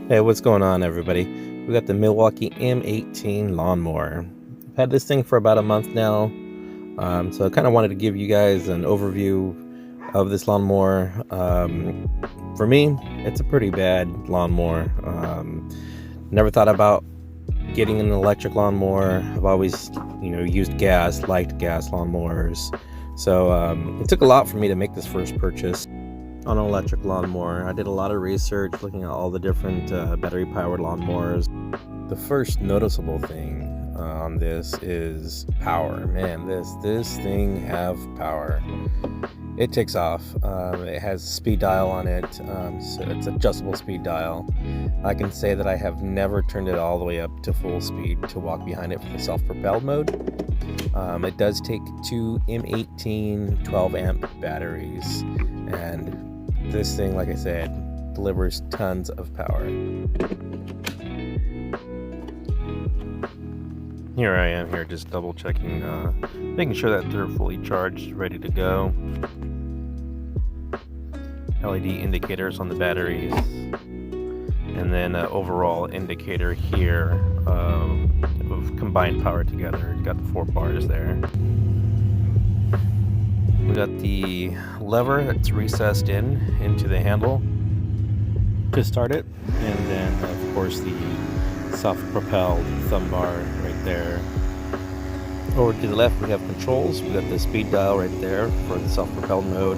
Hey, what's going on, everybody? We got the Milwaukee M18 lawnmower. I've had this thing for about a month now, so I kind of wanted to give you guys an overview of this lawnmower. For me, it's a pretty bad lawnmower. Never thought about getting an electric lawnmower. I've always, used gas, liked gas lawnmowers. So it took a lot for me to make this first purchase on an electric lawnmower. I did a lot of research looking at all the different battery powered lawnmowers. The first noticeable thing on this is power. Man, this thing have power. It takes off. It has a speed dial on it, so it's adjustable speed dial. I can say that I have never turned it all the way up to full speed to walk behind it for the self-propelled mode. It does take two M18 12 amp batteries, and this thing, like I said, delivers tons of power. Here I am here just double checking, making sure that they're fully charged, ready to go. LED indicators on the batteries, and then overall indicator here of combined power together. You got the 4 bars there. We got the lever that's recessed into the handle to start it, and then of course the self-propelled thumb bar right there. Over to the left we have controls. We got the speed dial right there for the self-propelled mode.